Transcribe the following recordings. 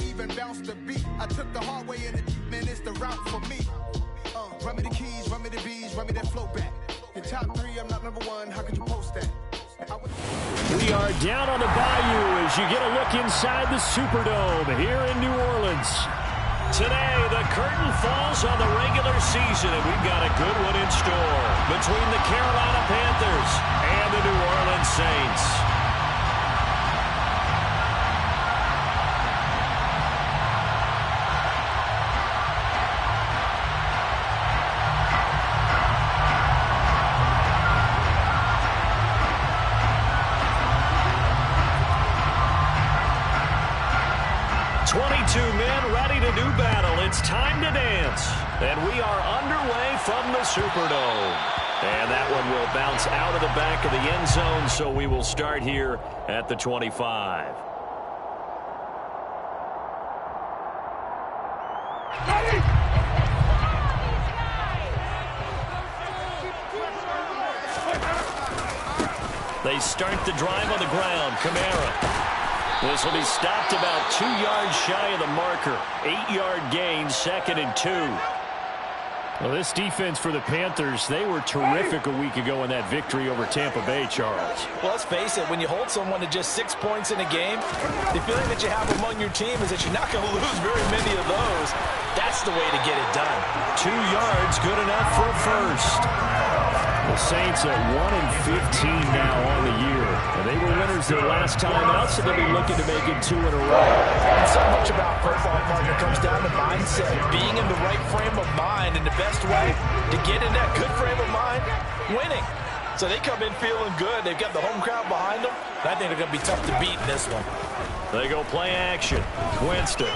even bounced the beat. I took the hard way in it, man, it's the route for me. Run me the keys, run me the bees, run me that flow back. Your top three, I'm not number one, how could you post that? We are down on the bayou as you get a look inside the Superdome here in New Orleans. Today, the curtain falls on the regular season, and we've got a good one in store between the Carolina Panthers and the New Orleans Saints. Do battle. It's time to dance. And we are underway from the Superdome. And that one will bounce out of the back of the end zone, so we will start here at the 25. They start the drive on the ground. Kamara. This will be stopped about 2 yards shy of the marker. 8-yard gain, 2nd and 2. Well, this defense for the Panthers, they were terrific a week ago in that victory over Tampa Bay, Charles. Well, let's face it, when you hold someone to just 6 points in a game, the feeling that you have among your team is that you're not going to lose very many of those. That's the way to get it done. 2 yards, good enough for a first. The Saints at 1-15 now on the year. And they were winners their last time out, so they'll be looking to make it 2 in a row. And so much about football, partner, comes down to mindset. Being in the right frame of mind, and the best way to get in that good frame of mind, winning. So they come in feeling good. They've got the home crowd behind them. I think they're going to be tough to beat in this one. They go play action. Winston.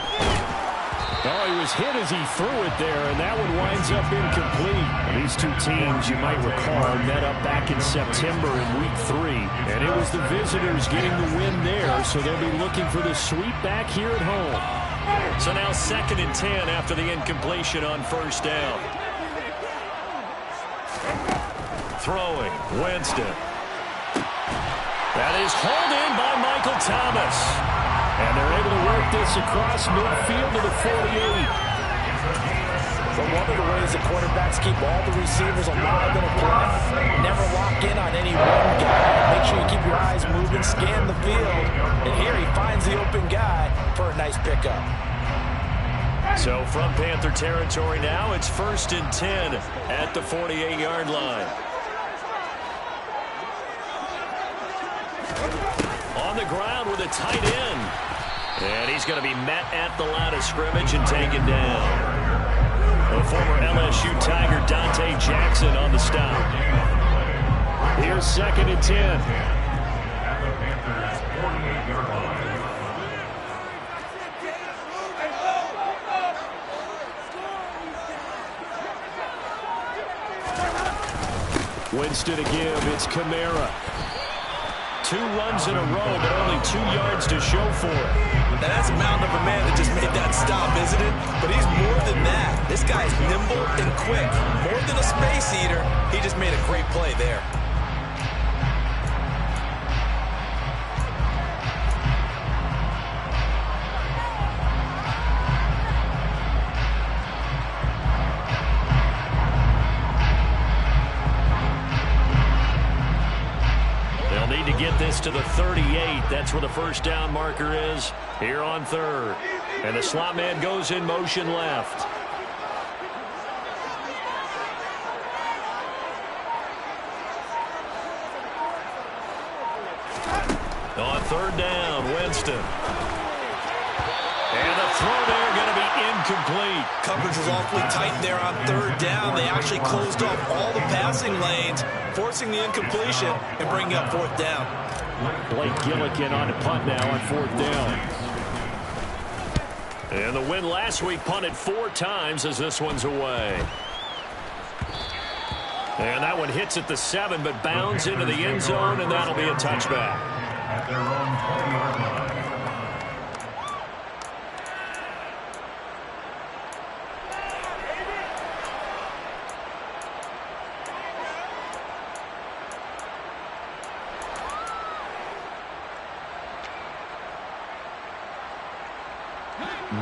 Oh, he was hit as he threw it there, and that one winds up incomplete. These two teams, you might recall, met up back in September in Week 3, and it was the visitors getting the win there, so they'll be looking for the sweep back here at home. So now 2nd and 10 after the incompletion on first down. Throwing, Winston. That is hauled in by Michael Thomas. And they're able to work this across midfield to the 48. But one of the ways the quarterbacks keep all the receivers alive in a play, never lock in on any one guy. Make sure you keep your eyes moving, scan the field. And here he finds the open guy for a nice pickup. So from Panther territory now, it's 1st and 10 at the 48-yard line. On the ground with a tight end. And he's going to be met at the line of scrimmage and taken down. The former LSU Tiger Dante Jackson on the stop. Here's 2nd and 10. Winston again, it's Kamara. 2 runs in a row, but only 2 yards to show for it. Now that's a mountain of a man that just made that stop, isn't it? But he's more than that. This guy's nimble and quick. More than a space eater, he just made a great play there. Get this to the 38. That's where the first down marker is here on 3rd. And the slot man goes in motion left. On 3rd down, Winston. And the throw there going to be incomplete. Coverage was awfully tight there on 3rd down. They actually closed off all the passing lanes, forcing the incompletion and bringing up 4th down. Blake Gillikin on the punt now on 4th down. And the win last week punted 4 times as this one's away. And that one hits at the 7, but bounds into the end zone, and that'll be a touchback. At their own 20-yard line.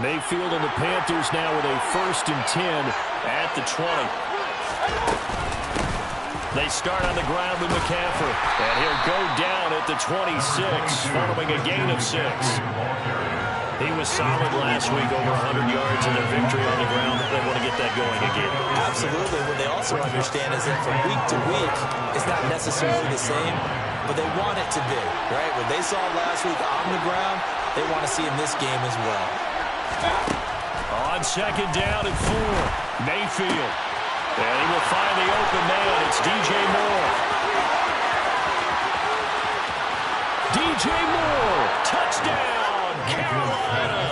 Mayfield and the Panthers now with a 1st and 10 at the 20. They start on the ground with McCaffrey. And he'll go down at the 26, following a gain of 6. He was solid last week, over 100 yards in their victory on the ground. They want to get that going again. Absolutely. What they also understand is that from week to week, it's not necessarily the same, but they want it to be, right? What they saw last week on the ground, they want to see in this game as well. On 2nd down and 4, Mayfield. And he will find the open man. It's DJ Moore. DJ Moore, touchdown, Carolina.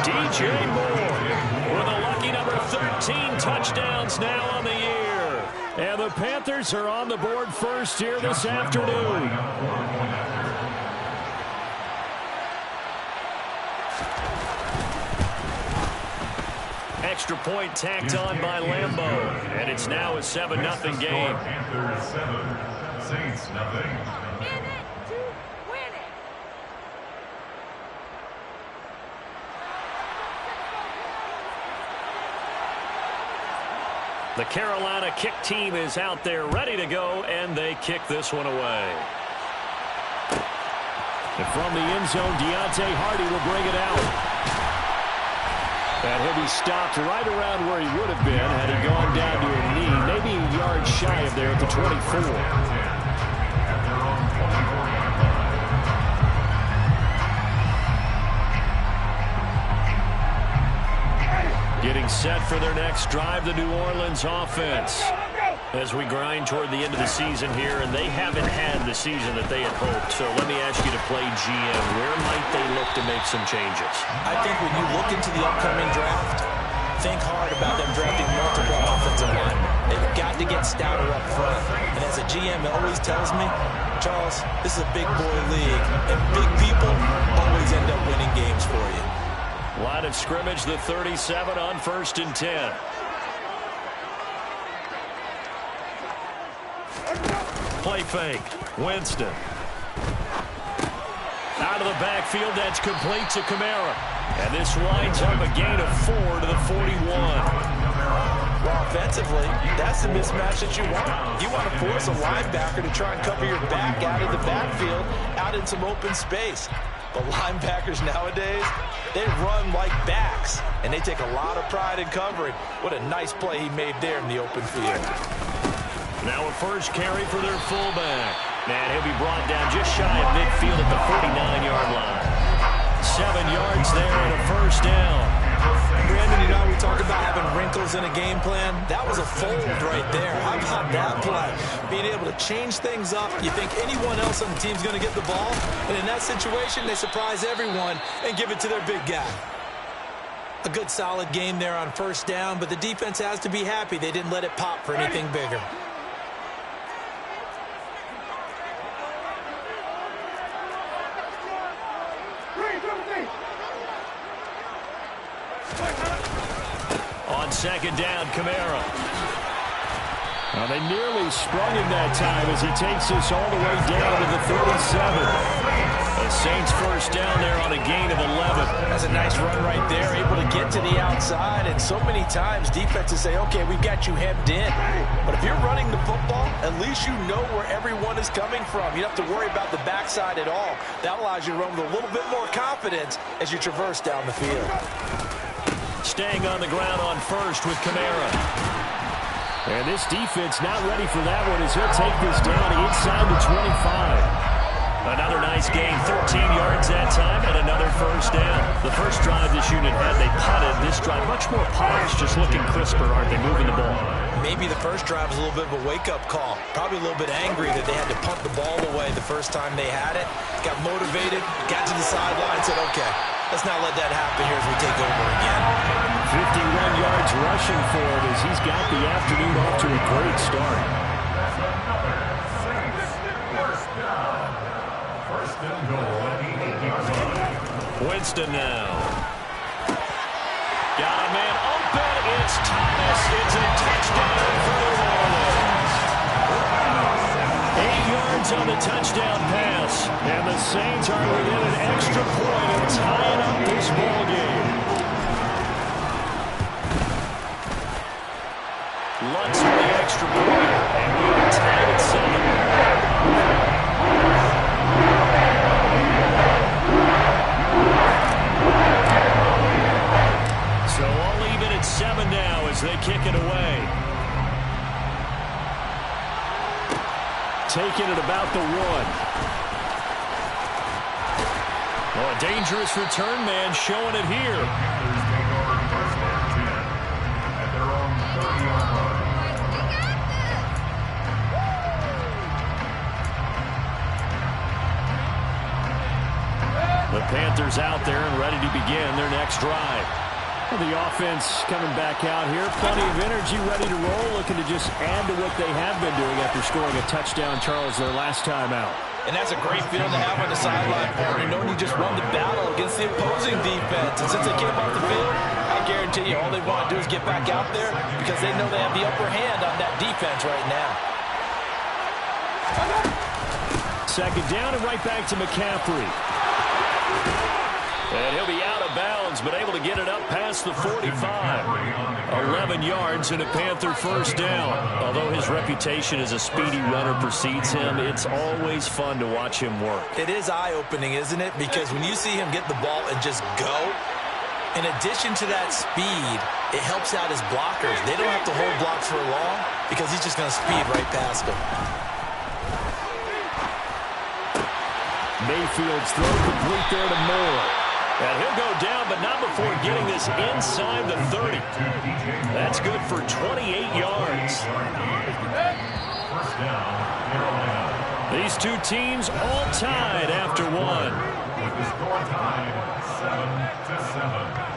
DJ Moore with a lucky number 13 touchdowns now on the year. And the Panthers are on the board first here this afternoon. Extra point tacked on by Lambeau. And it's now a 7-0 game. Panthers 7, Saints 0. The Carolina kick team is out there ready to go, and they kick this one away. And from the end zone, Deontay Hardy will bring it out. And he'll be stopped right around where he would have been had he gone down to a knee, maybe a yard shy of there at the 24. Getting set for their next drive, the New Orleans offense. As we grind toward the end of the season here, and they haven't had the season that they had hoped. So let me ask you to play GM. Where might they look to make some changes? I think when you look into the upcoming draft, think hard about them drafting multiple offensive linemen. They've got to get stouter up front. And as a GM, it always tells me, Charles, this is a big boy league, and big people always end up winning games for you. Line of scrimmage, the 37 on 1st and 10. Play fake. Winston. Out of the backfield, that's complete to Kamara. And this winds up a gain of 4 to the 41. Well, offensively, that's the mismatch that you want. You want to force a linebacker to try and cover your back out of the backfield, out in some open space. But linebackers nowadays, they run like backs, and they take a lot of pride in covering. What a nice play he made there in the open field. Now a first carry for their fullback. And he'll be brought down just shy of midfield at the 49-yard line. 7 yards there and a first down. Brandon, you know, we talk about having wrinkles in a game plan. That was a fold right there. How about that play? Being able to change things up. You think anyone else on the team's going to get the ball? And in that situation, they surprise everyone and give it to their big guy. A good solid game there on first down, but the defense has to be happy they didn't let it pop for anything bigger. On 2nd down, Kamara. Now they nearly sprung him that time as he takes this all the way down to the 37. The Saints first down there on a gain of 11. That's a nice run right there, able to get to the outside. And so many times defenses say, okay, we've got you hemmed in. But if you're running the football, at least you know where everyone is coming from. You don't have to worry about the backside at all. That allows you to run with a little bit more confidence as you traverse down the field. Staying on the ground on first with Kamara. And this defense not ready for that one as he'll take this down inside the 25. Another nice gain, 13 yards that time, and another first down. The first drive this unit had, they punted. This drive, much more polished, just looking crisper, aren't they, moving the ball? Maybe the first drive was a little bit of a wake-up call. Probably a little bit angry that they had to punt the ball away the first time they had it. Got motivated, got to the sideline, said, okay, let's not let that happen here as we take over again. 51 yards rushing for him as he's got the afternoon off to a great start. Winston now. Got a man open. It's Thomas. It's a touchdown for New Orleans. 8 yards on the touchdown pass. And the Saints are within an extra point of tying up this ball game. as they kick it away. Taking it about the 1. Oh, a dangerous return man showing it here. Panthers take over first and 10 at their own 30-yard line. The Panthers out there and ready to begin their next drive. Well, the offense coming back out here. Plenty of energy, ready to roll, looking to just add to what they have been doing after scoring a touchdown, Charles, their last time out. And that's a great feeling to have on the sideline, partner, knowing you just won the battle against the opposing defense. And since they came off the field, I guarantee you all they want to do is get back out there because they know they have the upper hand on that defense right now. Second down and right back to McCaffrey. And he'll be out of bounds, but able to get it up past the 45. 11 yards and a Panther first down. Although his reputation as a speedy runner precedes him, it's always fun to watch him work. It is eye-opening, isn't it? Because when you see him get the ball and just go, in addition to that speed, it helps out his blockers. They don't have to hold blocks for long because he's just going to speed right past them. Mayfield's throw complete there to Moore. And he'll go down, but not before getting this inside the 30. That's good for 28 yards. First down, Carolina. These two teams all tied after one. With the score tied 7-7.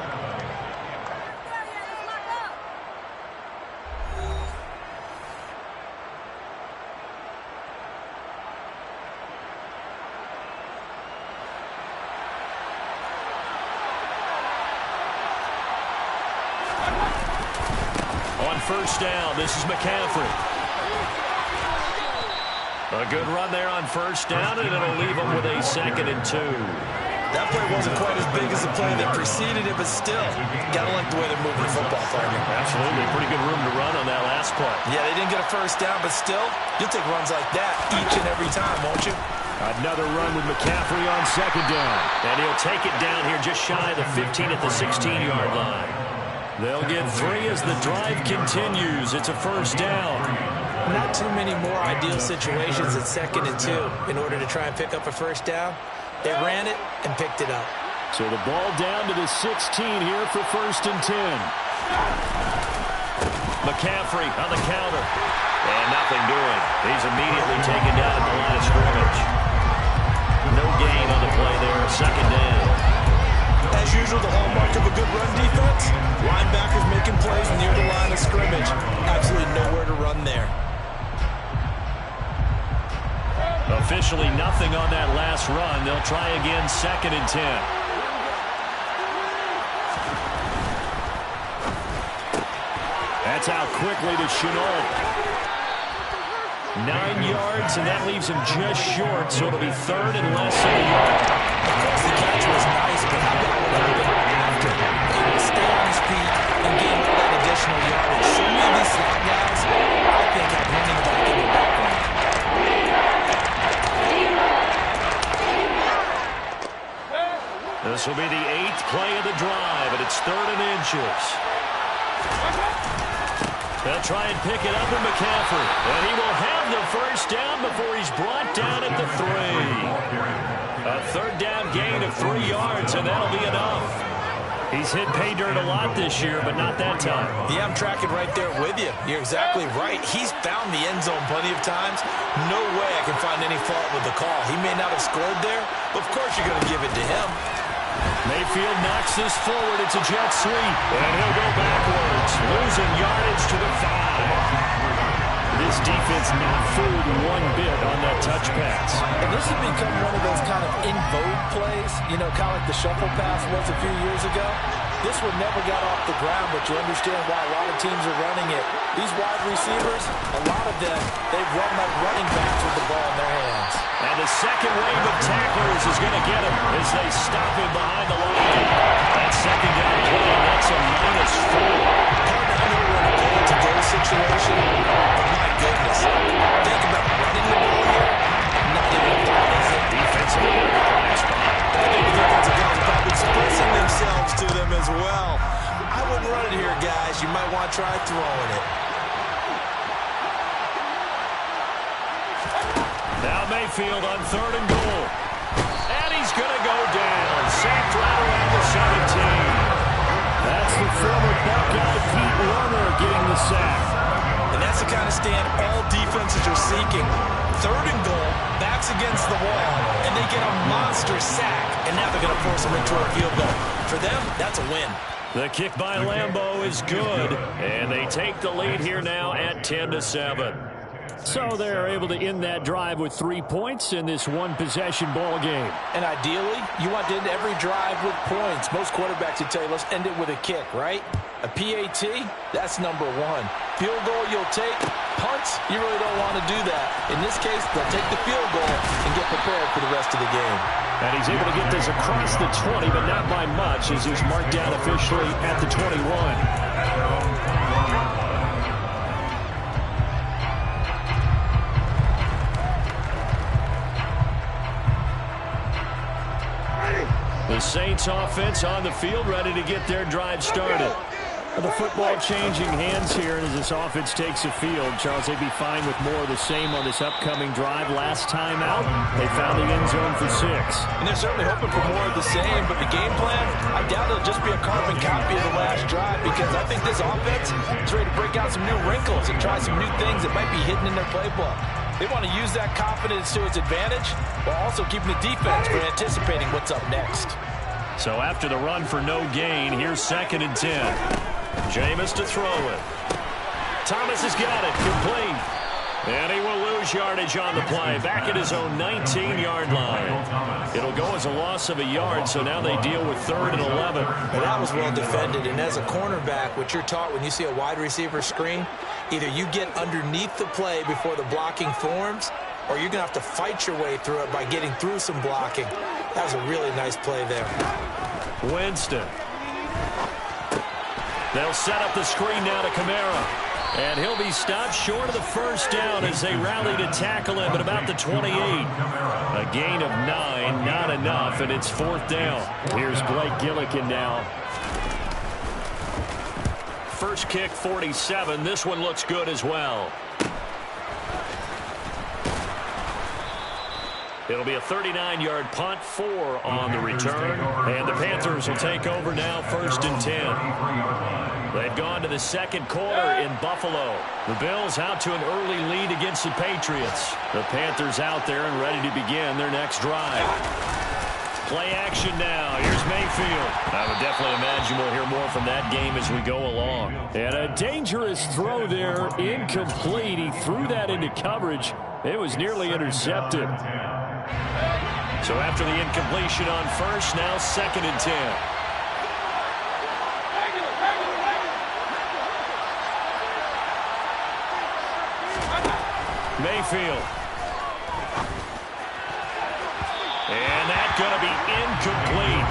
First down, this is McCaffrey. A good run there on first down, and it'll leave him with a 2nd and 2. That play wasn't quite as big as the play that preceded it, but still, got to like the way they're moving the football, partner. Absolutely, pretty good room to run on that last play. Yeah, they didn't get a first down, but still, you'll take runs like that each and every time, won't you? Another run with McCaffrey on second down. And he'll take it down here just shy of the 15 at the 16-yard line. They'll get 3 as the drive continues. It's a first down. Not too many more ideal situations at 2nd and 2 in order to try and pick up a first down. They ran it and picked it up. So the ball down to the 16 here for 1st and 10. McCaffrey on the counter. And nothing doing. He's immediately taken down at the line of scrimmage. No gain on the play there. 2nd down. As usual, the hallmark of a good run defense, linebackers making plays near the line of scrimmage. Absolutely nowhere to run there. Officially nothing on that last run. They'll try again, 2nd and 10. That's out quickly to Chenault. 9 yards, and that leaves him just short, so it'll be 3rd and less than a yard. The catch was nice, but how about what happened after? He will stay on his feet and gain all that additional yardage. So many of these slot guys, I think, have running back in the background. This will be the 8th play of the drive, and it's 3rd and inches. They'll try and pick it up with McCaffrey. And he will have the first down before he's brought down at the 3. A 3rd down gain of 3 yards, and that'll be enough. He's hit pay dirt a lot this year, but not that time. Yeah, I'm tracking right there with you. You're exactly right. He's found the end zone plenty of times. No way I can find any fault with the call. He may not have scored there, but of course you're going to give it to him. Mayfield knocks this forward. It's a jet sweep, and he'll go backwards, losing yardage to the 5. This defense not fooled one bit on that touch pass. And this has become one of those kind of in vogue plays, you know, kind of like the shuffle pass was a few years ago. This one never got off the ground, but you understand why a lot of teams are running it. These wide receivers, a lot of them, they run like running backs with the ball in their hands. And the second wave of tacklers is going to get him as they stop him behind the line. That second down play, that's a -4. I know we're in a goal-to-go situation, but my goodness, think about running the ball here. Not even a thought, is it? Defensively, they're in the blind spot. I think the defensive guys are probably expressing themselves to them as well. I wouldn't run it here, guys. you might want to try throwing it. Now Mayfield on 3rd and goal. And he's going to go down. Sacked right around the 17. That's the former Buckeye Pete Werner getting the sack. And that's the kind of stand all defenses are seeking. 3rd and goal, backs against the wall, and they get a monster sack. And now they're going to force them into a field goal. For them, that's a win. The kick by Lambeau is good, and they take the lead here now at 10-7. So they're able to end that drive with 3 points in this one-possession ball game. And ideally, you want to end every drive with points. Most quarterbacks would tell you, let's end it with a kick, right? A PAT, that's number 1. Field goal you'll take. Punts, you really don't want to do that. In this case, they'll take the field goal and get prepared for the rest of the game. And he's able to get this across the 20, but not by much, as he's marked down officially at the 21. The Saints offense on the field, ready to get their drive started. The football changing hands here as this offense takes the field. Charles, they'd be fine with more of the same on this upcoming drive. Last time out, they found the end zone for 6. And they're certainly hoping for more of the same, but the game plan, I doubt it'll just be a carbon copy of the last drive, because I think this offense is ready to break out some new wrinkles and try some new things that might be hidden in their playbook. They want to use that confidence to its advantage while also keeping the defense from anticipating what's up next. So after the run for no gain, here's 2nd and 10. Jameis to throw it. Thomas has got it. Complete. And he will lose yardage on the play. Back at his own 19-yard line. It'll go as a loss of a yard, so now they deal with 3rd and 11. Well, that was well defended. And as a cornerback, what you're taught when you see a wide receiver screen, either you get underneath the play before the blocking forms, or you're going to have to fight your way through it by getting through some blocking. That was a really nice play there. Winston. They'll set up the screen now to Kamara. And he'll be stopped short of the first down as they rally to tackle him at about the 28. A gain of 9, not enough, and it's 4th down. Here's Blake Gillikin now. First kick, 47. This one looks good as well. It'll be a 39-yard punt, 4 on the return. And the Panthers will take over now, 1st and 10. They've gone to the second quarter in Buffalo. The Bills out to an early lead against the Patriots. The Panthers out there and ready to begin their next drive. Play action now. Here's Mayfield. I would definitely imagine we'll hear more from that game as we go along. And a dangerous throw there, incomplete. He threw that into coverage. It was nearly intercepted. So after the incompletion on first, now 2nd and 10. Mayfield. And that's going to be incomplete.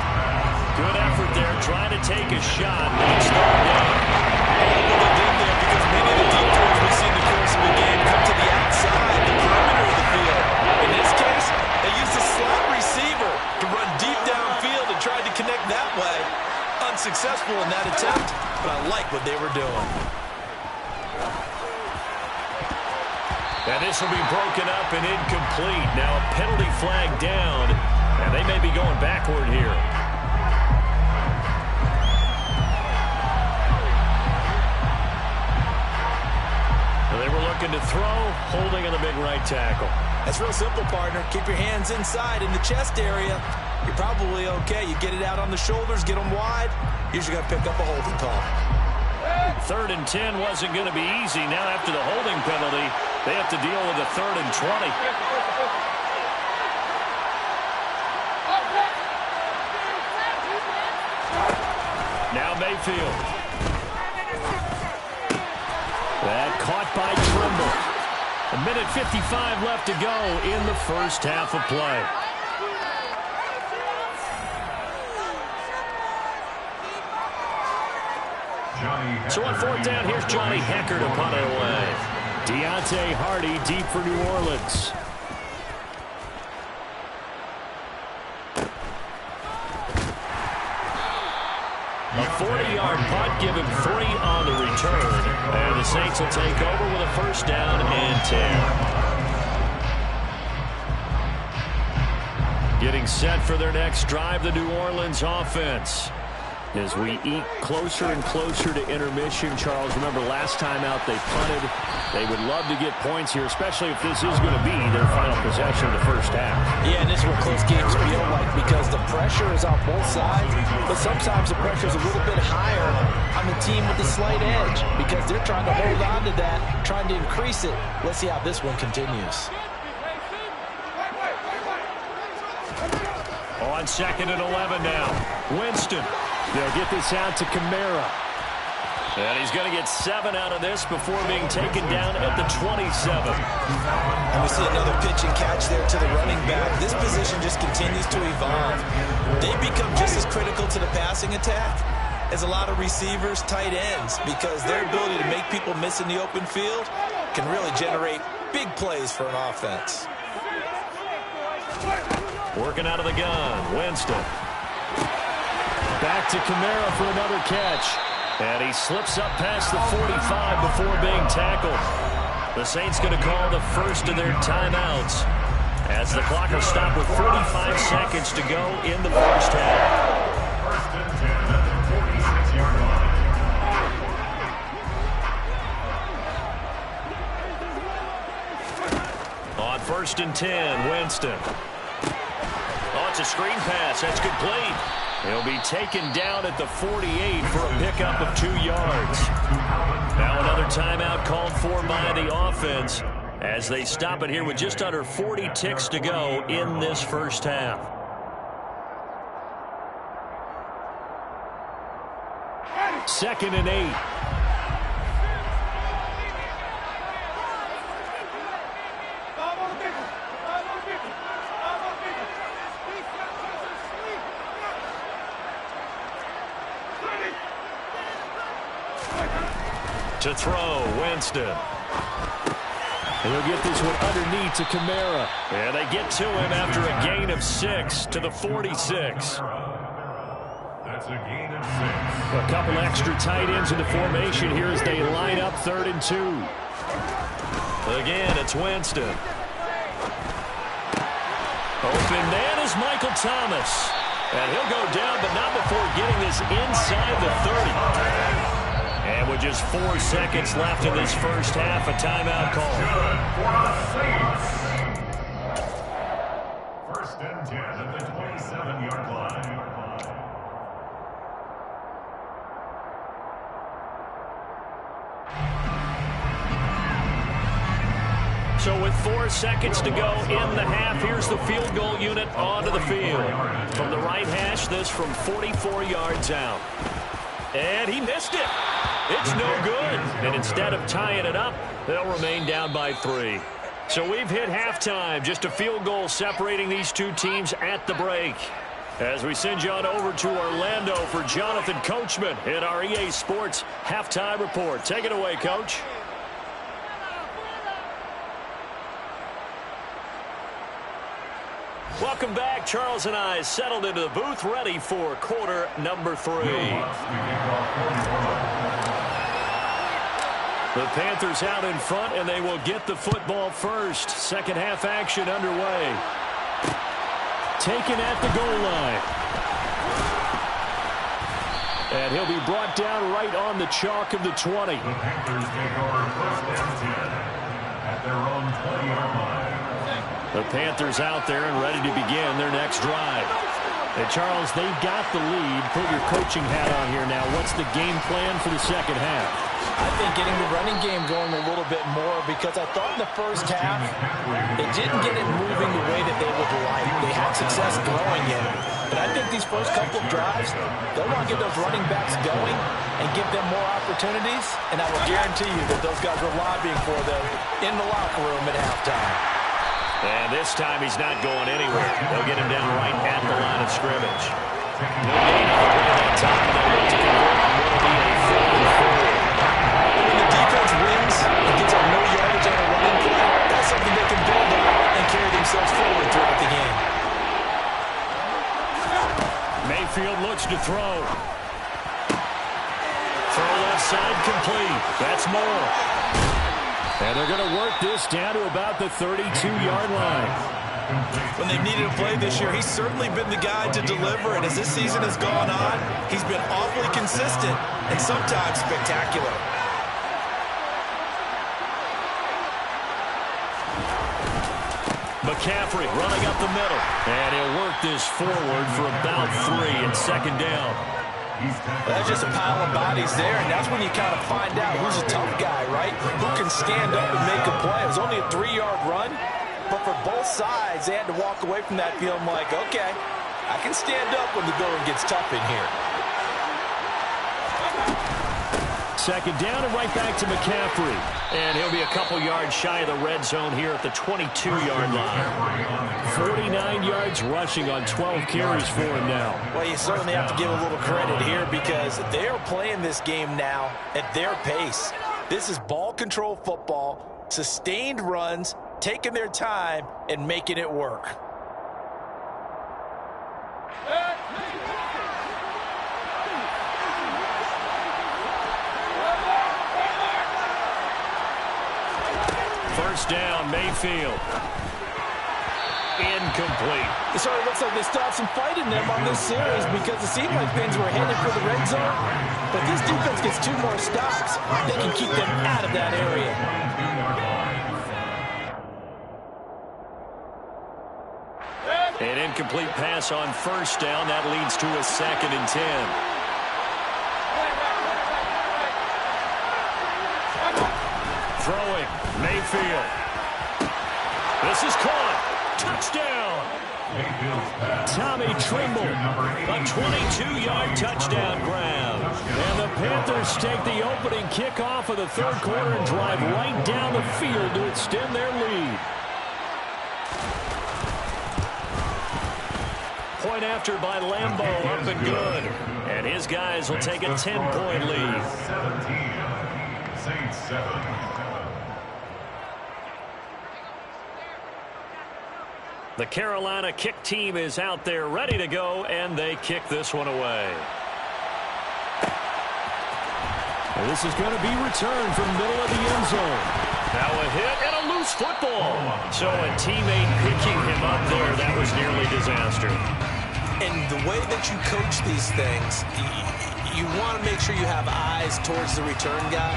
Good effort there, trying to take a shot, but it's thrown down. Well, they did there because many of the deep throws we see in the course of the game come to the outside, the perimeter of the field. In this case, they used a slot receiver to run deep downfield and tried to connect that way. Unsuccessful in that attempt, but I like what they were doing. And this will be broken up and incomplete. Now a penalty flag down, and they may be going backward here. They were looking to throw, holding in the big right tackle. That's real simple, partner. Keep your hands inside in the chest area. You're probably okay. You get it out on the shoulders, get them wide. Usually going to pick up a holding call. 3rd and 10 wasn't going to be easy. Now after the holding penalty, they have to deal with a 3rd and 20. Now Mayfield. That caught by Trimble. 1:55 left to go in the first half of play. So on 4th down, here's Johnny Hecker to punt it away. Deontay Hardy deep for New Orleans. A 40-yard punt, give him 3 on the And the Saints will take over with a first down and 10. Getting set for their next drive, the New Orleans offense. As we eat closer and closer to intermission, Charles, remember last time out they punted. They would love to get points here, especially if this is going to be their final possession of the first half. Yeah, and this is what close games feel like because the pressure is on both sides, but sometimes the pressure is a little bit higher on the team with the slight edge because they're trying to hold on to that, trying to increase it. Let's see how this one continues. On 2nd and 11 now. Winston. They'll get this out to Kamara. And he's going to get 7 out of this before being taken down at the 27. And we see another pitch and catch there to the running back. This position just continues to evolve. They become just as critical to the passing attack as a lot of receivers, tight ends, because their ability to make people miss in the open field can really generate big plays for an offense. Working out of the gun, Winston. Back to Kamara for another catch. And he slips up past the 45 before being tackled. The Saints going to call the first of their timeouts as the clock will stop with 45 seconds to go in the first half. First and 10 at the 46-yard line. On 1st and 10, Winston. Oh, it's a screen pass. That's complete. He'll be taken down at the 48 for a pickup of 2 yards. Now another timeout called for by the offense as they stop it here with just under 40 ticks to go in this first half. Second and 8. To throw, Winston. And he'll get this one underneath to Kamara. And they get to him after a gain of 6 to the 46. That's a gain of 6. A couple extra tight ends in the formation here as they line up 3rd and 2. Again, it's Winston. Open man is Michael Thomas. And he'll go down, but not before getting this inside the 30. And with just 4 seconds left in this first half, a timeout call. First and 10 at the 27-yard line. So with 4 seconds to go in the half, here's the field goal unit onto the field. From the right hash, this from 44 yards out. And he missed it. It's no good. And instead of tying it up, they'll remain down by 3. So we've hit halftime. Just a field goal separating these two teams at the break. As we send you on over to Orlando for Jonathan Coachman in our EA Sports Halftime Report. Take it away, Coach. Welcome back. Charles and I settled into the booth, ready for quarter number 3. The Panthers out in front, and they will get the football first. Second half action underway. Taken at the goal line. And he'll be brought down right on the chalk of the 20. The Panthers take over first and 10 at their own 20-yard line. The Panthers out there and ready to begin their next drive. And Charles, they've got the lead. Put your coaching hat on here now. What's the game plan for the second half? I think getting the running game going a little bit more because I thought in the first half they didn't get it moving the way that they would like. They had success throwing it. But I think these first couple of drives, they'll want to get those running backs going and give them more opportunities. And I will guarantee you that those guys were lobbying for them in the locker room at halftime. And this time he's not going anywhere. They'll get him down right at the line of scrimmage. No gain on the play that time. They'll look to convert on what will be a 4th and 4. When the defense wins and gets a no yardage on a running play, that's something they can build on and carry themselves forward throughout the game. Mayfield looks to throw. Throw left Inside complete. That's more. And they're going to work this down to about the 32-yard line. When they've needed a play this year, he's certainly been the guy to deliver. And as this season has gone on, he's been awfully consistent and sometimes spectacular. McCaffrey running up the middle. And he'll work this forward for about 3 and second down. That's just a pile of bodies there, and that's when you kind of find out who's a tough guy, right? Who can stand up and make a play. It was only a 3-yard run, but for both sides, they had to walk away from that feeling like, okay, I can stand up when the going gets tough in here. Second down and right back to McCaffrey. And he'll be a couple yards shy of the red zone here at the 22-yard line. 49 yards rushing on 12 carries for him now. Well, you certainly have to give a little credit here because they are playing this game now at their pace. This is ball control football, sustained runs, taking their time and making it work. First down, Mayfield. Incomplete. It sort of looks like they still have some fight in them on this series because it seemed like things were headed for the red zone. But this defense gets 2 more stops. They can keep them out of that area. An incomplete pass on first down. That leads to a 2nd and 10. Throwing, Mayfield. This is caught. Touchdown. Tommy Tremble, a 22-yard touchdown grab. And the Panthers take the opening kickoff of the third quarter and drive right down the field to extend their lead. Point after by Lambo, up and good. And his guys will take a 10-point lead. 17, Saints 7. The Carolina kick team is out there ready to go, and they kick this one away. And this is going to be returned from middle of the end zone. Now a hit and a loose football. So a teammate picking him up there, that was nearly disaster. And the way that you coach these things, you want to make sure you have eyes towards the return guy,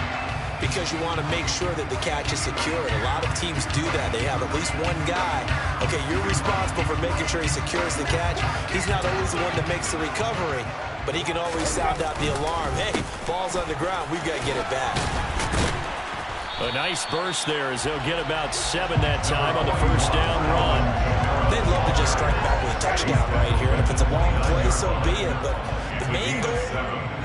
because you want to make sure that the catch is secure. And a lot of teams do that. They have at least one guy. Okay, you're responsible for making sure he secures the catch. He's not always the one that makes the recovery, but he can always sound out the alarm. Hey, ball's on the ground. We've got to get it back. A nice burst there as they'll get about 7 that time on the first down run. They'd love to just strike back with a touchdown right here. And if it's a long play, so be it. But the main goal,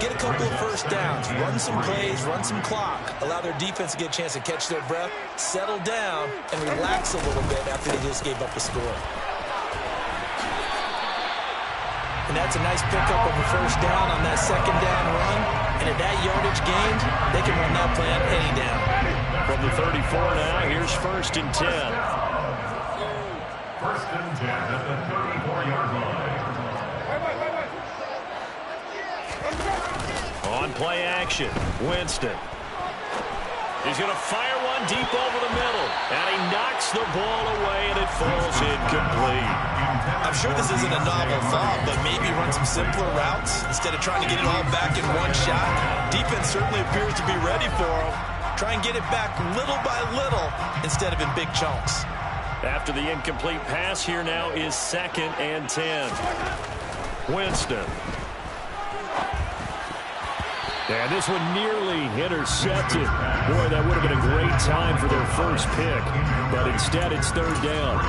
get a couple of first downs, run some plays, run some clock, allow their defense to get a chance to catch their breath, settle down, and relax a little bit after they just gave up the score. And that's a nice pickup of a first down on that second down run. And at that yardage gained, they can run that play on any down. From the 34 now, here's 1st and 10. 1st and 10 at the 34-yard line. On play action, Winston. He's going to fire one deep over the middle. And he knocks the ball away, and it falls incomplete. I'm sure this isn't a novel thought, but maybe run some simpler routes instead of trying to get it all back in one shot. Defense certainly appears to be ready for him. Try and get it back little by little instead of in big chunks. After the incomplete pass, here now is 2nd and 10. Winston. And this one nearly intercepted. Boy, that would have been a great time for their first pick. But instead, it's 3rd down.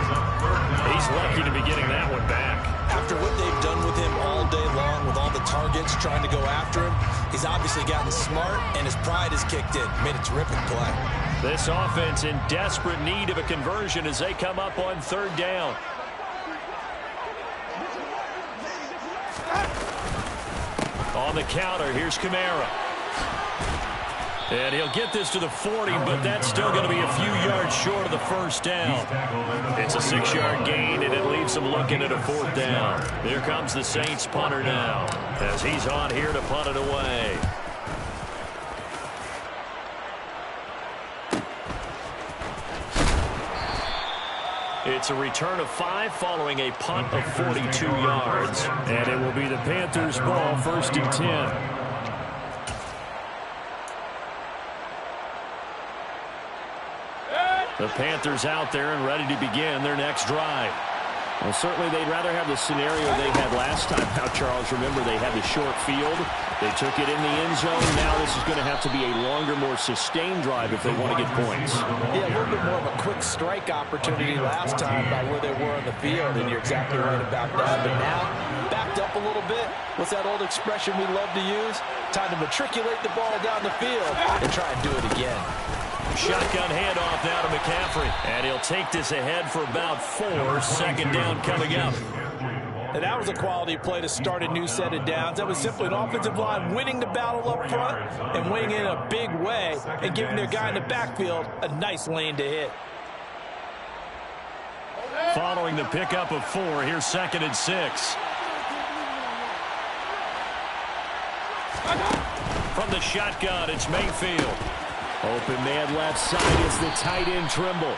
He's lucky to be getting that one back. After what they've done with him all day long, with all the targets trying to go after him, he's obviously gotten smart, and his pride has kicked in. Made a terrific play. This offense in desperate need of a conversion as they come up on 3rd down. On the counter, here's Kamara. And he'll get this to the 40, but that's still going to be a few yards short of the first down. It's a 6-yard gain, and it leaves them looking at a 4th down. Here comes the Saints punter now, as he's on here to punt it away. It's a return of 5 following a punt of 42 yards. And it will be the Panthers' ball, 1st and 10. The Panthers out there and ready to begin their next drive. Well, certainly they'd rather have the scenario they had last time. Now, Charles, remember they had the short field. They took it in the end zone. Now this is going to have to be a longer, more sustained drive if they want to get points. Yeah, a little bit more of a quick strike opportunity last time by where they were on the field, and you're exactly right about that. But now, backed up a little bit. What's that old expression we love to use? Time to matriculate the ball down the field and try and do it again. Shotgun handoff now to McCaffrey. And he'll take this ahead for about 4. 2nd down coming up. And that was a quality play to start a new set of downs. That was simply an offensive line winning the battle up front and winning in a big way and giving their guy in the backfield a nice lane to hit. Following the pickup of 4, here's 2nd and 6. From the shotgun, it's Mayfield. Open man left side is the tight end Trimble.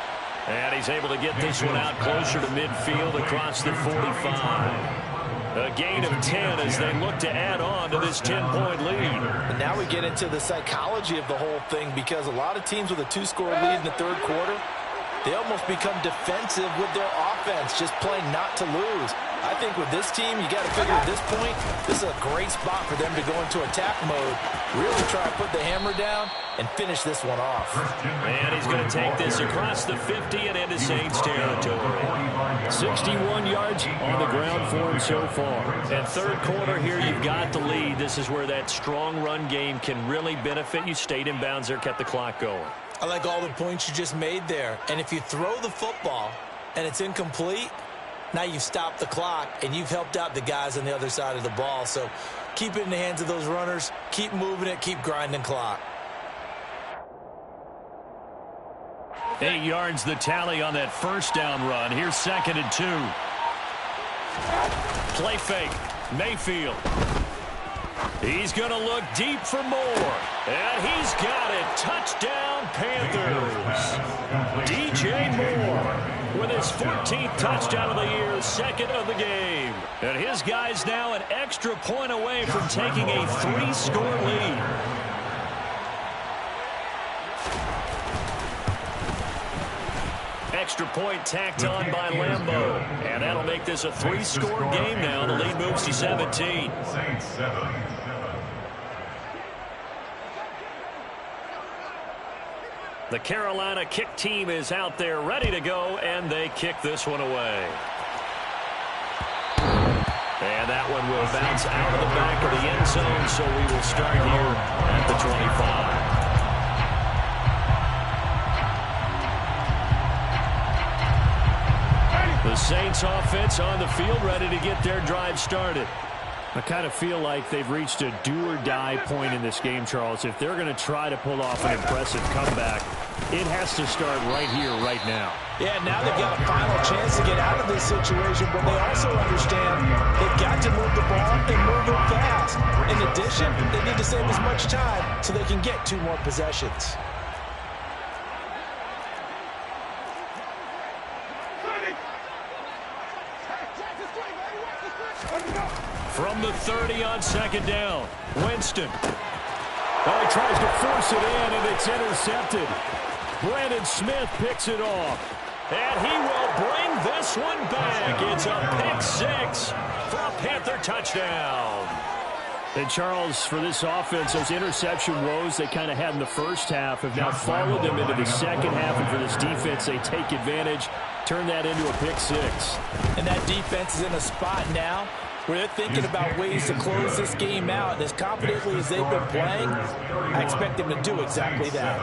And he's able to get this one out closer to midfield across the 45. A gain of 10 as they look to add on to this 10-point lead. And now we get into the psychology of the whole thing, because a lot of teams with a 2-score lead in the 3rd quarter, they almost become defensive with their offense, just playing not to lose. I think with this team, you got to figure at this point, this is a great spot for them to go into attack mode, really try to put the hammer down and finish this one off. And he's going to take this across the 50 and into Saints territory. 61 yards on the ground for him so far. And 3rd quarter here, you've got the lead. This is where that strong run game can really benefit you. Stayed in bounds there, kept the clock going. I like all the points you just made there. And if you throw the football and it's incomplete, now you've stopped the clock and you've helped out the guys on the other side of the ball. So keep it in the hands of those runners. Keep moving it. Keep grinding clock. 8 yards the tally on that 1st down run. Here's 2nd and 2. Play fake. Mayfield. He's going to look deep for more. And he's got it. Touchdown, Panthers. DJ Moore with his 14th touchdown of the year, 2nd of the game. And his guy's now an extra point away from taking a 3-score lead. Extra point tacked on by Lambeau. And that'll make this a 3-score game now. The lead moves to 17. The Carolina kick team is out there ready to go, and they kick this one away. And that one will bounce out of the back of the end zone, so we will start here at the 25. The Saints offense on the field ready to get their drive started. I kind of feel like they've reached a do-or-die point in this game, Charles. If they're going to try to pull off an impressive comeback, it has to start right here, right now. Yeah, now they've got a final chance to get out of this situation, but they also understand they've got to move the ball and move it fast. In addition, they need to save as much time so they can get 2 more possessions. From the 30 on 2nd down, Winston. Oh, he tries to force it in, and it's intercepted. Brandon Smith picks it off. And he will bring this one back. It's a pick-6 for a Panther touchdown. And, Charles, for this offense, those interception woes they kind of had in the first half have now followed them into the second half. And for this defense, they take advantage, turn that into a pick-6. And that defense is in a spot now where they're thinking about ways to close this game out. And as confidently as they've been playing, I expect them to do exactly that.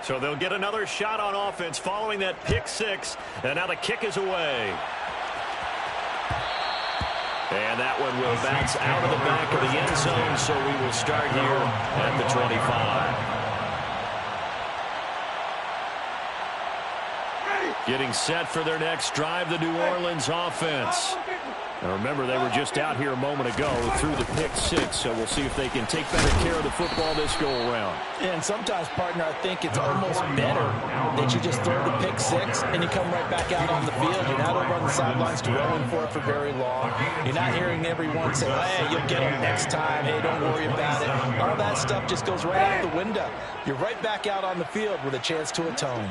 So they'll get another shot on offense following that pick-6. And now the kick is away. And that one will bounce out of the back of the end zone, so we will start here at the 25. Getting set for their next drive, the New Orleans offense. Now remember, they were just out here a moment ago through the pick six, so we'll see if they can take better care of the football this go-around. And sometimes, partner, I think it's almost better that you just throw the pick six and you come right back out on the field. You're not over on the sidelines dwelling for it for very long. You're not hearing everyone say, hey, you'll get them next time. Hey, don't worry about it. All that stuff just goes right out the window. You're right back out on the field with a chance to atone.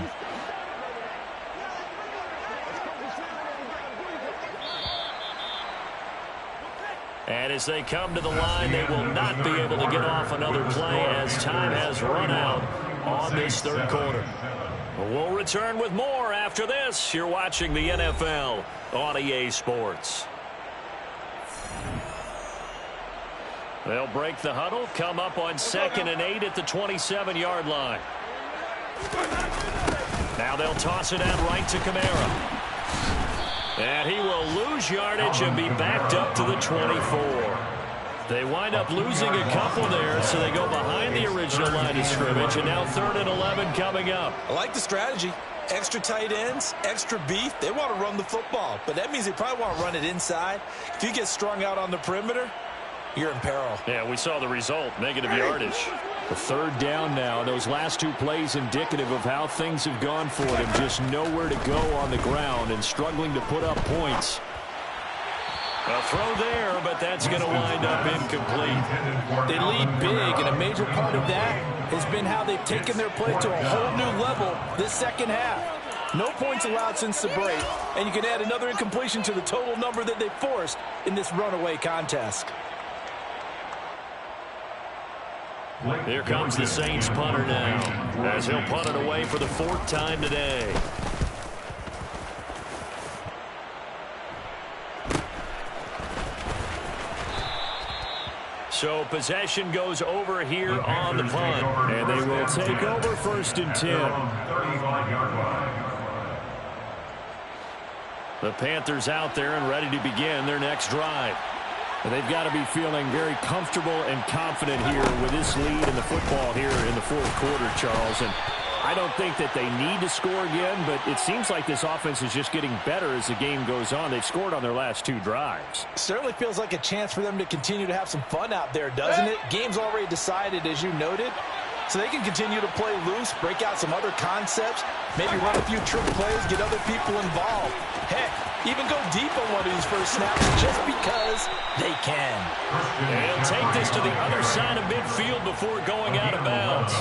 And as they come to the line, they will not be able to get off another play as time has run out on this third quarter. We'll return with more after this. You're watching the NFL on EA Sports. They'll break the huddle, come up on 2nd and 8 at the 27-yard line. Now they'll toss it out right to Kamara. And he will lose yardage and be backed up to the 24. They wind up losing a couple there, so they go behind the original line of scrimmage, and now 3rd and 11 coming up. I like the strategy. Extra tight ends, extra beef. They want to run the football, but that means they probably want to run it inside. If you get strung out on the perimeter, you're in peril. Yeah, we saw the result, negative yardage. The 3rd down now. Those last 2 plays indicative of how things have gone for them. Just nowhere to go on the ground and struggling to put up points. A throw there, but that's going to wind up incomplete. They lead big, and a major part of that has been how they've taken their play to a whole new level this second half. No points allowed since the break, and you can add another incompletion to the total number that they forced in this runaway contest. Here comes the Saints punter now, as he'll punt it away for the 4th time today. So possession goes over here on the punt, and they will take over 1st and 10. The Panthers out there and ready to begin their next drive. And they've got to be feeling very comfortable and confident here with this lead in the football here in the 4th quarter, Charles. And I don't think that they need to score again, but it seems like this offense is just getting better as the game goes on. They've scored on their last 2 drives. Certainly feels like a chance for them to continue to have some fun out there, doesn't it? Game's already decided, as you noted. So they can continue to play loose, break out some other concepts, maybe run a few trick plays, get other people involved. Heck, even go deep on one of these first snaps just because they can. They'll take this to the other side of midfield before going out of bounds.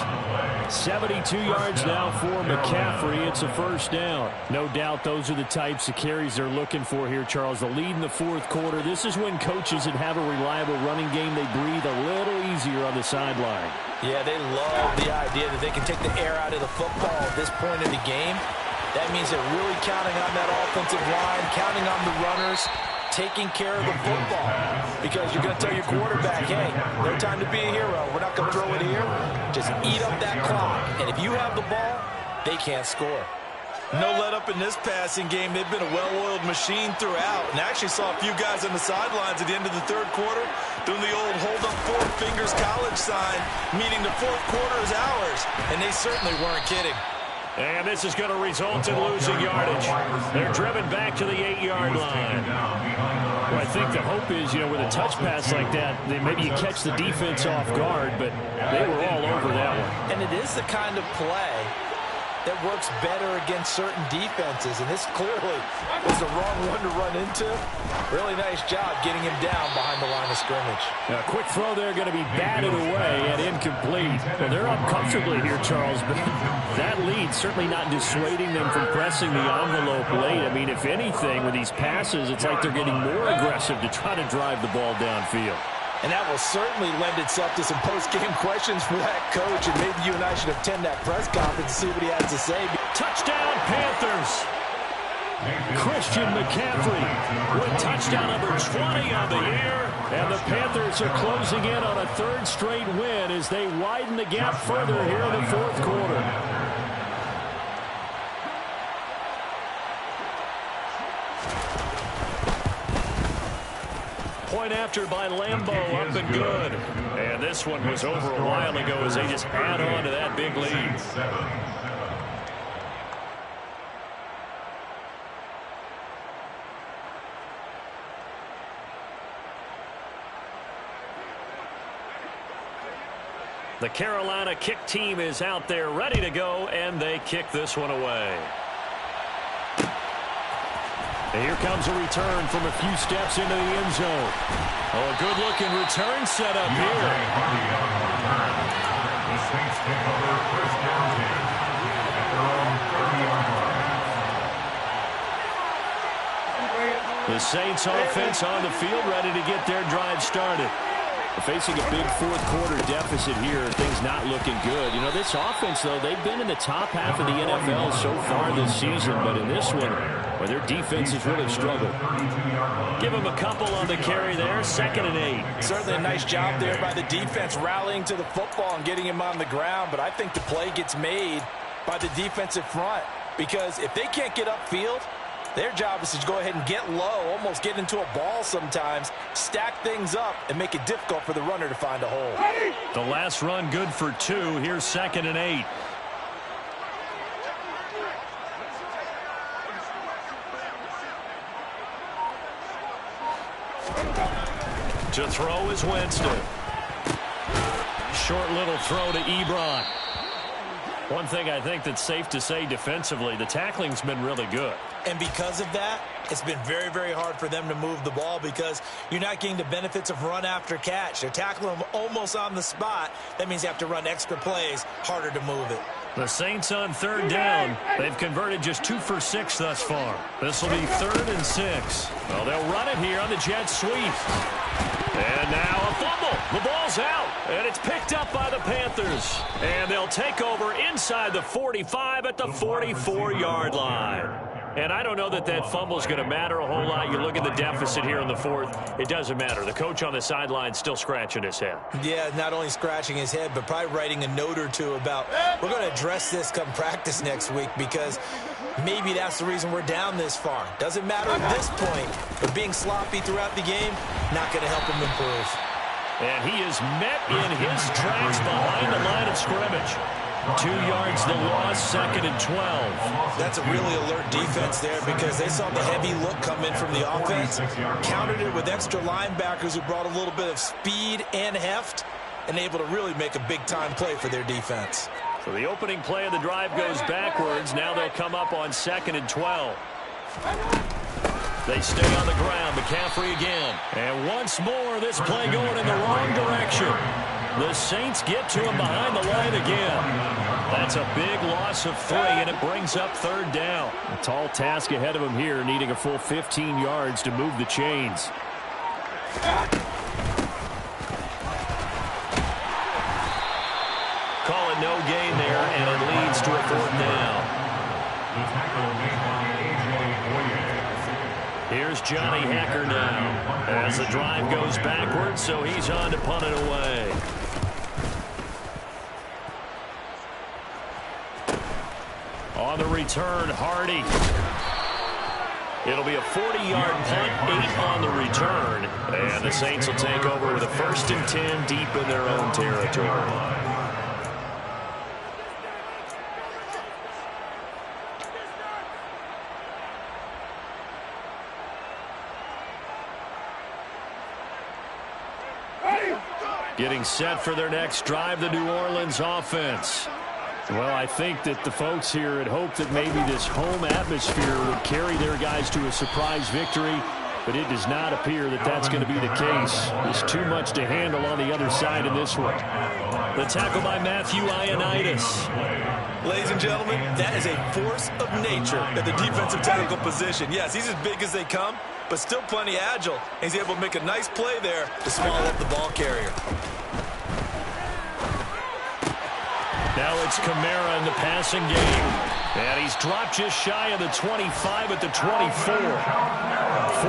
72 yards now for McCaffrey. It's a 1st down. No doubt those are the types of carries they're looking for here, Charles. The lead in the 4th quarter. This is when coaches that have a reliable running game, they breathe a little easier on the sideline. Yeah, they love the idea that they can take the air out of the football at this point in the game. That means they're really counting on that offensive line, counting on the runners, taking care of the football. Because you're going to tell your quarterback, hey, no time to be a hero. We're not going to throw it here. Just eat up that clock. And if you have the ball, they can't score. No let up in this passing game. They've been a well-oiled machine throughout. And I actually saw a few guys on the sidelines at the end of the 3rd quarter doing the old hold up 4 fingers college sign, meaning the 4th quarter is ours. And they certainly weren't kidding. And this is going to result in losing yardage. They're driven back to the 8-yard line. Well, I think the hope is, with a touch pass like that, maybe you catch the defense off guard, but they were all over that one. And it is the kind of play that works better against certain defenses, and this clearly was the wrong one to run into. Really nice job getting him down behind the line of scrimmage. Now, a quick throw there going to be batted away and incomplete. Well, they're up comfortably here, Charles, but that lead certainly not dissuading them from pressing the envelope late. I mean, if anything, with these passes, it's like they're getting more aggressive to try to drive the ball downfield. And that will certainly lend itself to some post-game questions for that coach, and maybe you and I should attend that press conference and see what he has to say. Touchdown, Panthers! Christian McCaffrey with touchdown number 20 on the year, and the Panthers are closing in on a 3rd straight win as they widen the gap further here in the 4th quarter. Point after by Lambeau, up and good. And this one was over a while ago as they just add on to that big lead. The Carolina kick team is out there ready to go, and they kick this one away. And here comes a return from a few steps into the end zone. Oh, a good-looking return set up here. The Saints take over first down 10 at their own 30-yard line. The Saints offense on the field, ready to get their drive started. Facing a big fourth-quarter deficit here, things not looking good. You know, this offense, though, they've been in the top half of the NFL so far this season, but in this one, where their defense has really struggled. Give them a couple on the carry there, 2nd and 8. Certainly a nice job there by the defense rallying to the football and getting him on the ground, but I think the play gets made by the defensive front, because if they can't get upfield, their job is to go ahead and get low, almost get into a ball sometimes, stack things up, and make it difficult for the runner to find a hole. The last run good for 2. Here's 2nd and 8. To throw is Winston. Short little throw to Ebron. One thing I think that's safe to say defensively, the tackling's been really good. And because of that, it's been very, very hard for them to move the ball because you're not getting the benefits of run after catch. They're tackling them almost on the spot. That means you have to run extra plays, harder to move it. The Saints on 3rd down. They've converted just 2 for 6 thus far. This will be 3rd and 6. Well, they'll run it here on the jet sweep. And now a fumble. The ball's out, and it's picked up by the Panthers. And they'll take over inside the 45 at the 44-yard line. And I don't know that that fumble's going to matter a whole lot. You look at the deficit here in the 4th. It doesn't matter. The coach on the sideline still scratching his head. Yeah, not only scratching his head, but probably writing a note or two about we're going to address this come practice next week because maybe that's the reason we're down this far. Doesn't matter at this point, but being sloppy throughout the game, not going to help him improve. And he is met in his tracks behind the line of scrimmage. 2 yards the loss, 2nd and 12. That's a really alert defense there because they saw the heavy look come in from the offense, countered it with extra linebackers who brought a little bit of speed and heft, and able to really make a big-time play for their defense. So the opening play of the drive goes backwards. Now they'll come up on 2nd and 12. They stay on the ground. McCaffrey again. And once more, this play going in the wrong direction. The Saints get to him behind the line again. That's a big loss of 3, and it brings up 3rd down. A tall task ahead of him here, needing a full 15 yards to move the chains. Call it no gain there, and it leads to a 4th down. The tackle made by A.J. Here's Johnny Hacker now as the drive goes backwards, so he's on to punt it away. On the return, Hardy. It'll be a 40-yard punt, 8 on the return. And the Saints will take over with a 1st and 10 deep in their own territory. Getting set for their next drive, the New Orleans offense. Well, I think that the folks here had hoped that maybe this home atmosphere would carry their guys to a surprise victory, but it does not appear that that's going to be the case. There's too much to handle on the other side in this one. The tackle by Matthew Ioannidis. Ladies and gentlemen, that is a force of nature at the defensive tackle position. Yes, he's as big as they come, but still plenty agile. He's able to make a nice play there to swallow up the ball carrier. Now it's Kamara in the passing game. And he's dropped just shy of the 25 at the 24.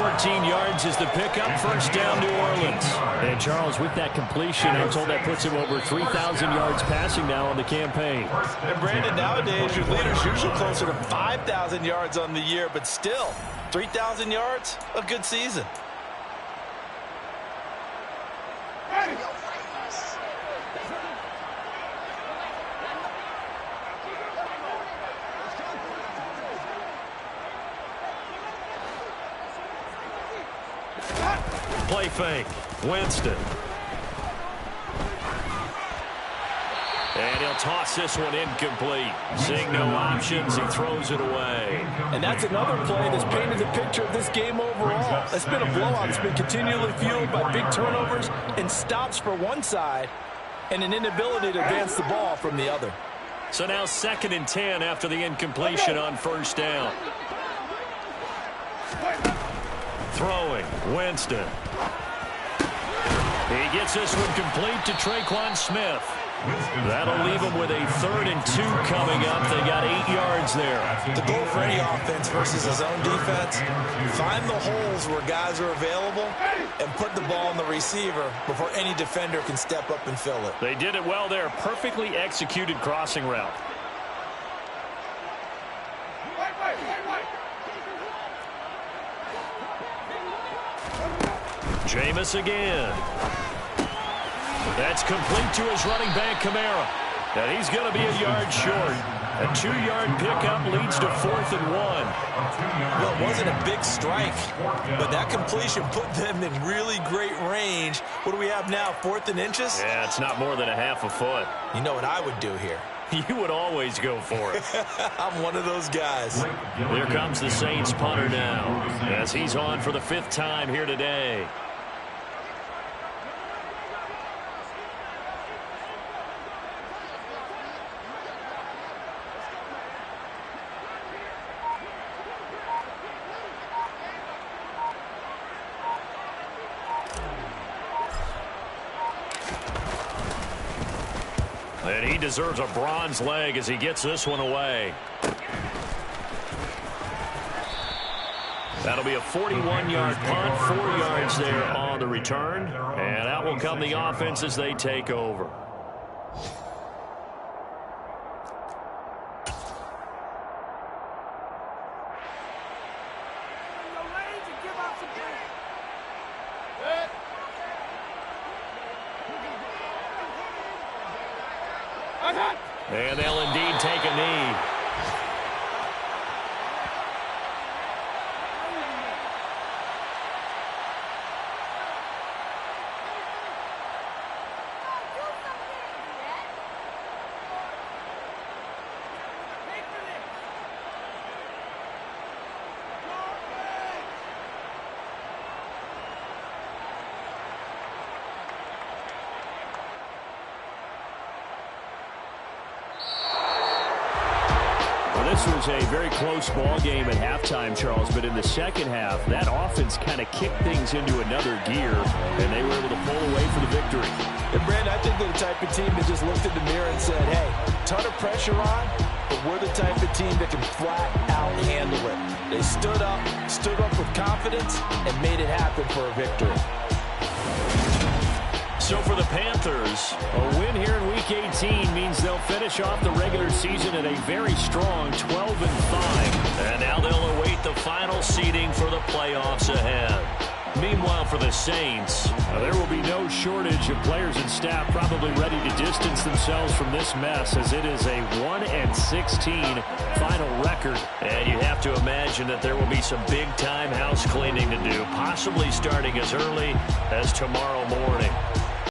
14 yards is the pickup. 1st down, New Orleans. And Charles, with that completion, I'm told that puts him over 3,000 yards passing now on the campaign. And Brandon, nowadays your leaders usually closer to 5,000 yards on the year, but still, 3,000 yards, a good season. Play fake. Winston. And he'll toss this one incomplete. Seeing no options, he throws it away. And that's another play that's painted the picture of this game overall. It's been a blowout. It's been continually fueled by big turnovers and stops for one side and an inability to advance the ball from the other. So now 2nd and 10 after the incompletion on first down. Throwing, Winston. He gets this one complete to Traquan Smith. That'll leave him with a 3rd and 2 coming up. They got 8 yards there. The goal for any offense versus his own defense, find the holes where guys are available and put the ball on the receiver before any defender can step up and fill it. They did it well there. Perfectly executed crossing route. Jameis again. That's complete to his running back, Kamara. And he's going to be a yard short. A 2-yard pickup leads to 4th and 1. Well, it wasn't a big strike, but that completion put them in really great range. What do we have now, 4th and inches? Yeah, it's not more than a half a foot. You know what I would do here? You would always go for it. I'm one of those guys. Here comes the Saints punter now, as he's on for the 5th time here today. And he deserves a bronze leg as he gets this one away. That'll be a 41-yard punt, 4 yards there on the return. And out will come the offense as they take over. And they'll indeed take a knee. This was a very close ball game at halftime, Charles, but in the second half, that offense kind of kicked things into another gear, and they were able to pull away for the victory. And, Brandon, I think they're the type of team that just looked in the mirror and said, hey, ton of pressure on, but we're the type of team that can flat out handle it. They stood up with confidence, and made it happen for a victory. So for the Panthers, a win here in Week 18 means they'll finish off the regular season at a very strong 12-5. And now they'll await the final seeding for the playoffs ahead. Meanwhile, for the Saints, there will be no shortage of players and staff probably ready to distance themselves from this mess, as it is a 1-16 final record. And you have to imagine that there will be some big-time house cleaning to do, possibly starting as early as tomorrow morning.